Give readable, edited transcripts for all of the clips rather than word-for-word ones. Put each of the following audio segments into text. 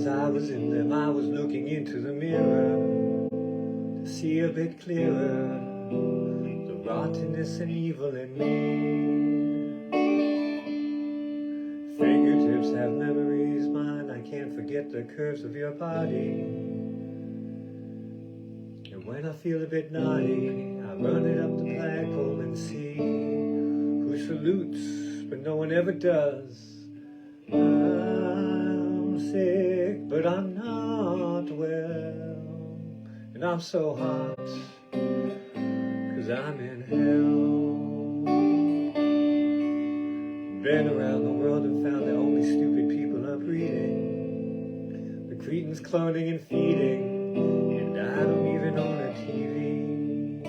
As I was in them, I was looking into the mirror to see a bit clearer the rottenness and evil in me. Fingertips have memories, mine, I can't forget the curves of your body. And when I feel a bit naughty, I run it up the flagpole and see who salutes, but no one ever does. I'm sick, but I'm not well, and I'm so hot, 'cause I'm in hell. Been around the world and found that only stupid people are breeding. The cretins cloning and feeding, and I don't even own a TV.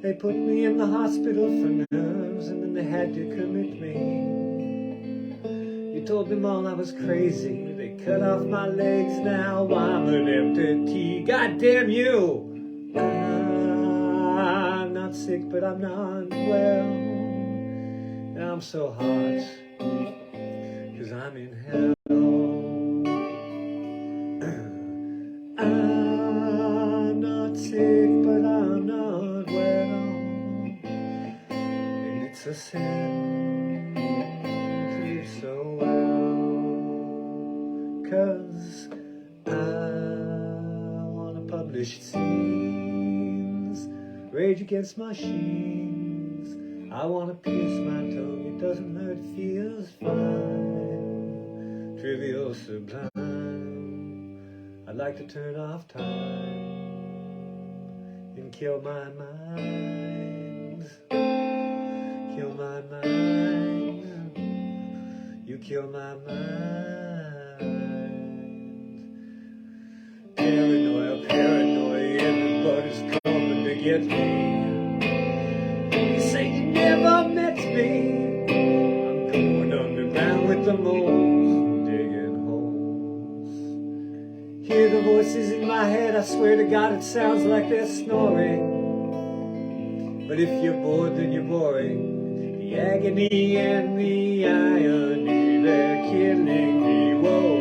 They put me in the hospital for nerves, and then they had to commit me. You told them all I was crazy. They cut off my legs, now I'm an entity. God damn you! I'm not sick, but I'm not well. And I'm so hot, 'cause I'm in hell. I'm not sick, but I'm not well. And it's a sin to live so well, 'cause I wanna publish scenes, rage against machines. I wanna pierce my tongue, it doesn't hurt, it feels fine. Trivial, sublime, I'd like to turn off time and kill my mind. Kill my mind. You kill my mind. Paranoia, paranoia, everybody's coming to get me. You say you never met me. I'm going underground with the moles, digging holes. Hear the voices in my head, I swear to God it sounds like they're snoring. But if you're bored, then you're boring. The agony and the irony, they're killing me. Whoa.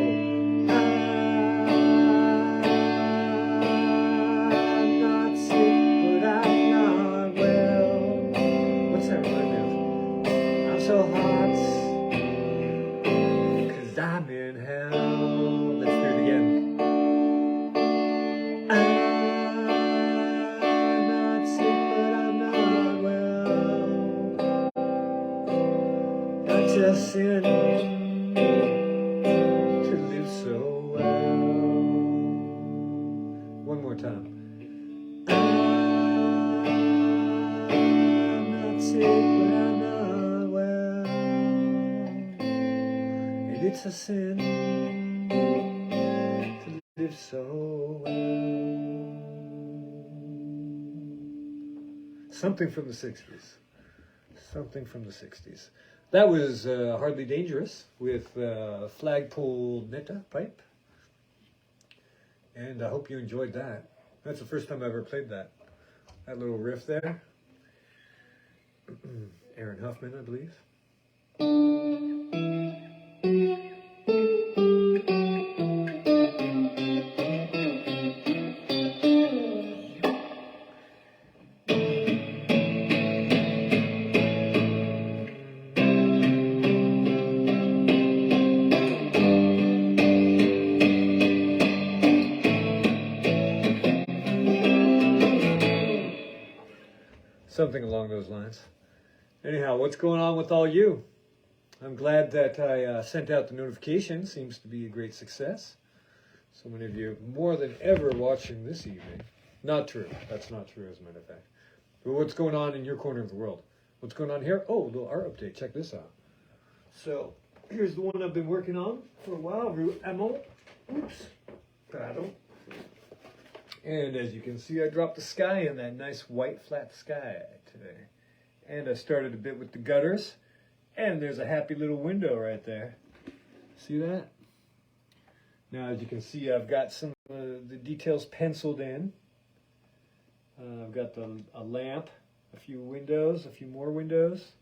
I'm not sick, but I'm not well. What's that rhyme of? I'm so hot, 'cause I'm in hell. Let's do it again. I'm not sick, but I'm not well. That's a sin to live so well. One more time. I'm not sick, but I'm not well. And it's a sin to live so well. Something from the 60s. Something from the 60s. That was Hardly Dangerous with Flagpole Sitta pipe. And I hope you enjoyed that. That's the first time I ever played that. That little riff there. Aaron Huffman, I believe. Something along those lines. Anyhow, what's going on with all you? I'm glad that I sent out the notification. Seems to be a great success. So many of you, more than ever, watching this evening. Not true. That's not true, as a matter of fact. But what's going on in your corner of the world? What's going on here? Oh, a little art update. Check this out. So, here's the one I've been working on for a while. Rue Amont. Oops. Pardon. And as you can see, I dropped the sky in that nice white flat sky today. And I started a bit with the gutters. And there's a happy little window right there. See that? Now as you can see, I've got some the details penciled in. I've got a lamp, a few windows, a few more windows.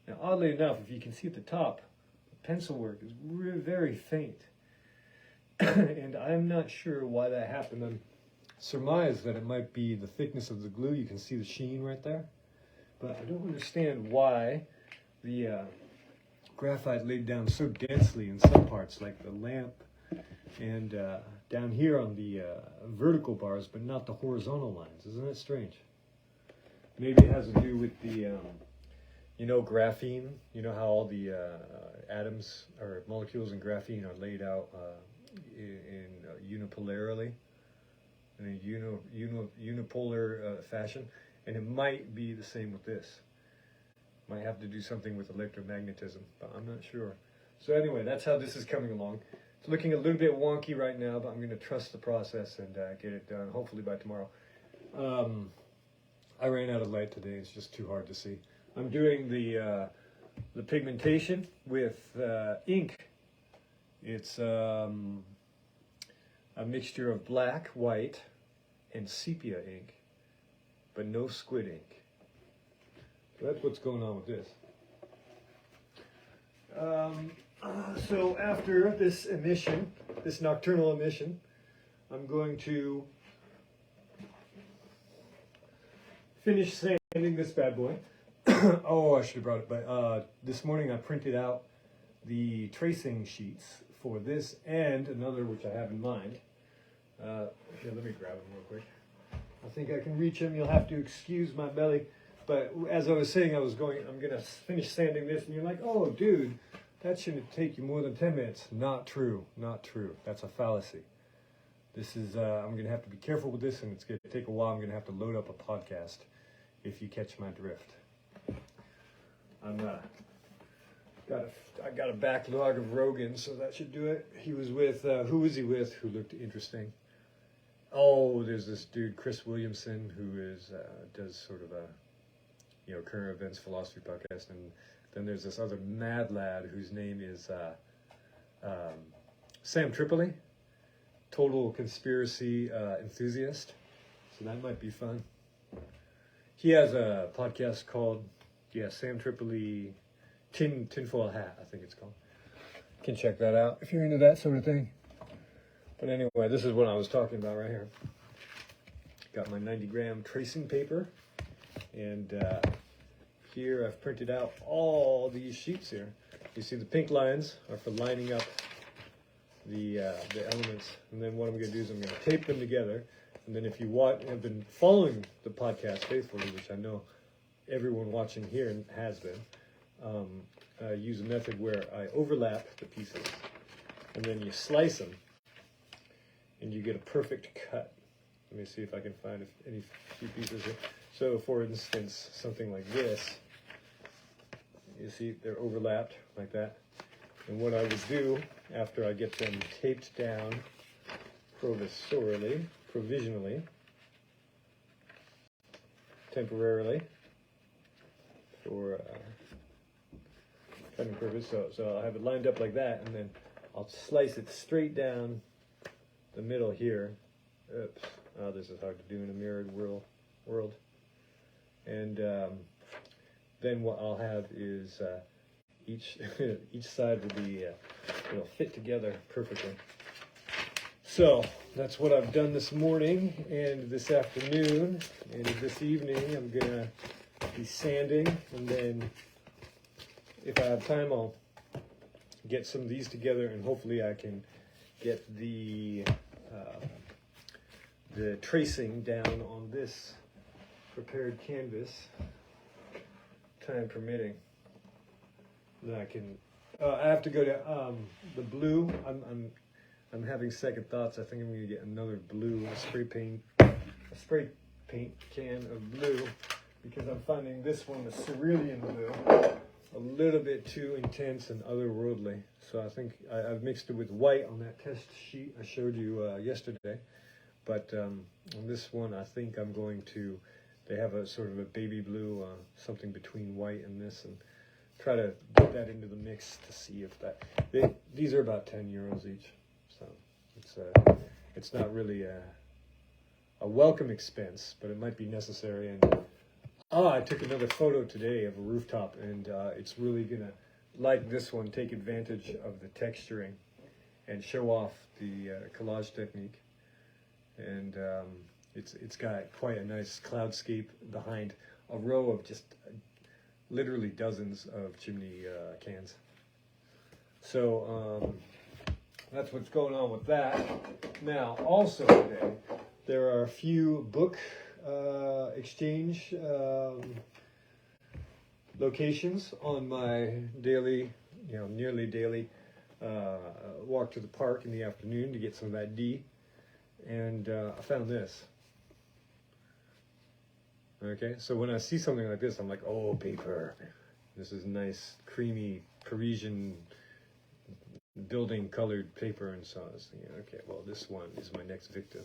Now oddly enough, if you can see at the top, the pencil work is very faint. And I'm not sure why that happened. I'm surmised that it might be the thickness of the glue. You can see the sheen right there. But I don't understand why the graphite laid down so densely in some parts, like the lamp and down here on the vertical bars, but not the horizontal lines. Isn't that strange? Maybe it has to do with the, graphene. You know how all the atoms or molecules in graphene are laid out in unipolarly, in a unipolar fashion, and it might be the same with this. Might have to do something with electromagnetism, but I'm not sure. So anyway, that's how this is coming along. It's looking a little bit wonky right now, but I'm going to trust the process and get it done, hopefully by tomorrow. I ran out of light today. It's just too hard to see. I'm doing the pigmentation with ink. It's a mixture of black, white, and sepia ink, but no squid ink. So that's what's going on with this. So after this emission, this nocturnal emission, I'm going to finish sanding this bad boy. Oh, I should have brought it, but this morning I printed out the tracing sheets for this and another which I have in mind. Here, let me grab them real quick. I think I can reach them. You'll have to excuse my belly. But as I was saying, I'm going to finish sanding this, and you're like, oh, dude, that shouldn't take you more than 10 minutes. Not true. Not true. That's a fallacy. This is, I'm going to have to be careful with this, and it's going to take a while. I'm going to have to load up a podcast if you catch my drift. I got a backlog of Rogan, so that should do it. He was with, who was he with who looked interesting? Oh, there's this dude, Chris Williamson, who is, does sort of a, current events philosophy podcast, and then there's this other mad lad whose name is Sam Tripoli, total conspiracy enthusiast, so that might be fun. He has a podcast called, Sam Tripoli Tinfoil Hat, I think it's called. You can check that out if you're into that sort of thing. But anyway, this is what I was talking about right here. Got my 90-gram tracing paper. And here I've printed out all these sheets here. You see the pink lines are for lining up the elements. And then what I'm going to do is I'm going to tape them together. And then if you have been following the podcast faithfully, which I know everyone watching here has been, I use a method where I overlap the pieces. And then you slice them. And you get a perfect cut. Let me see if I can find any few pieces here. So, for instance, something like this. You see, they're overlapped like that. And what I would do after I get them taped down provisionally, temporarily, for cutting purpose. So I'll have it lined up like that, and then I'll slice it straight down the middle here. Oops. Oh, this is hard to do in a mirrored world. And then what I'll have is each side will be it'll fit together perfectly. So that's what I've done this morning and this afternoon, and this evening I'm gonna be sanding, and then if I have time I'll get some of these together, and hopefully I can get the tracing down on this prepared canvas, time permitting. Then I have to go to the blue. I'm having second thoughts. I think I'm going to get another blue, a spray paint can of blue, because I'm finding this one, the cerulean blue, a little bit too intense and otherworldly. So I think I've mixed it with white on that test sheet I showed you yesterday. But on this one, I think I'm going to, they have a sort of a baby blue, something between white and this, and try to get that into the mix to see if that, these are about 10 euros each. So it's not really a welcome expense, but it might be necessary. And I took another photo today of a rooftop, and it's really gonna like this one, take advantage of the texturing and show off the collage technique. And it's got quite a nice cloudscape behind a row of just literally dozens of chimney cans. So that's what's going on with that. Now, also today, there are a few book exchange locations on my daily, nearly daily walk to the park in the afternoon to get some of that D. And I found this. Okay, so when I see something like this, I'm like, oh, paper. This is nice, creamy, Parisian building colored paper. And so I was thinking, okay, well, this one is my next victim.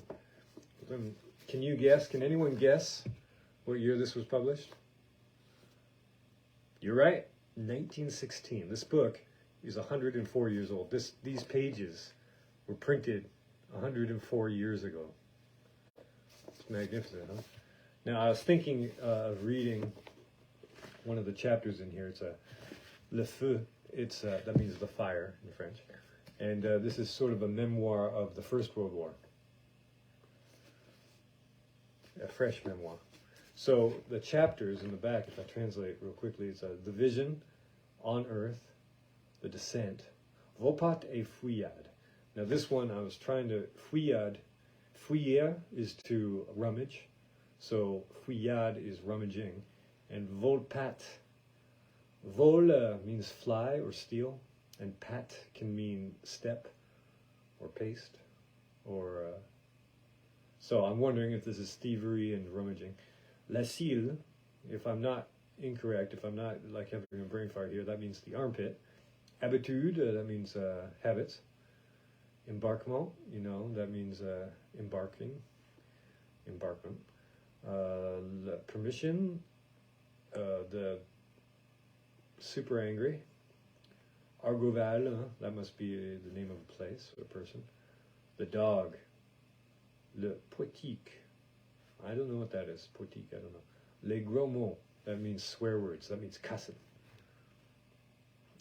Then, can you guess? Can anyone guess what year this was published? You're right, 1916. This book is 104 years old. These pages were printed 104 years ago. It's magnificent, huh? Now, I was thinking of reading one of the chapters in here. It's a Le Feu. It's that means the fire in French. And this is sort of a memoir of the First World War. A fresh memoir. So the chapters in the back, if I translate real quickly, it's the vision on Earth, the descent, Vopat et fouillade. Now this one I was trying to fouillade. Fouiller is to rummage, so fouillade is rummaging, and volpat. Vol means fly or steal, and pat can mean step or paste, or. So I'm wondering if this is thievery and rummaging. La cile, if I'm not incorrect, if I'm not like having a brain fart here, that means the armpit. Habitude, that means habits. Embarquement, that means embarkment. Permission, the super angry. Argoval, that must be the name of a place or a person. The dog. Le potique. I don't know what that is. Potique, I don't know. Les gros mots, that means swear words. That means cussing.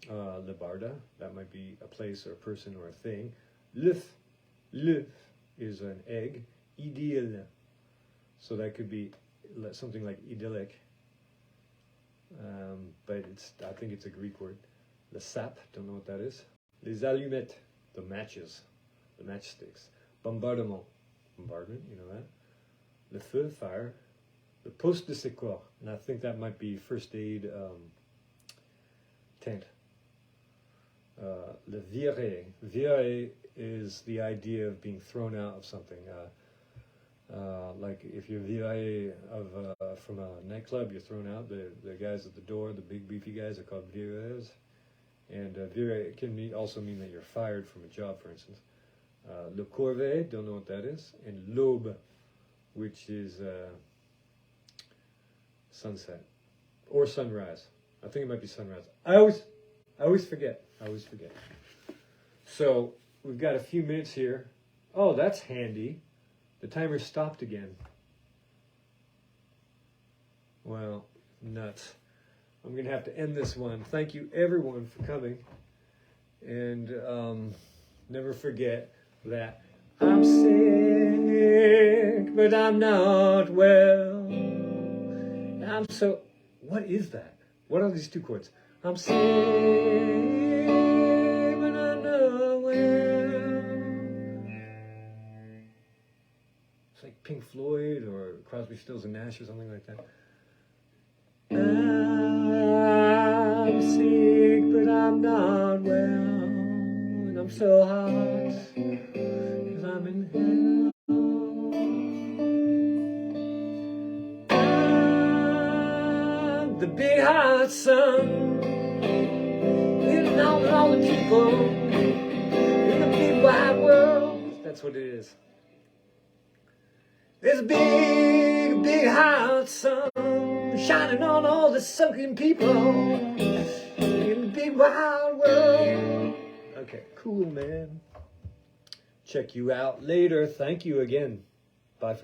Le barda, that might be a place or a person or a thing. L'œuf is an egg. Idylle, so that could be something like idyllic. But I think it's a Greek word. Le sap, don't know what that is. Les allumettes, the matches, the matchsticks. Bombardement, bombardment, you know that. Le feu, fire. The poste de secours, and I think that might be first aid tent. Le virer. Virer is the idea of being thrown out of something. Like if you're viré from a nightclub, you're thrown out. The guys at the door, the big beefy guys, are called vireurs. And viré can also mean that you're fired from a job, for instance. Le corvée, don't know what that is. And l'aube, which is sunset or sunrise. I think it might be sunrise. I always forget. So we've got a few minutes here. Oh, that's handy. The timer stopped again. Well, nuts. I'm going to have to end this one. Thank you, everyone, for coming. And never forget that I'm sick, but I'm not well. What is that? What are these two chords? I'm sick, but I'm not well. It's like Pink Floyd or Crosby, Stills and Nash or something like that. I'm sick, but I'm not well, and I'm so hot, 'cause I'm in hell. I'm the big hot sun, living on with all the people in the big wide world. That's what it is. There's a big, big hot sun shining on all the sunken people in the big wide world. Okay, cool, man. Check you out later. Thank you again. Bye for now.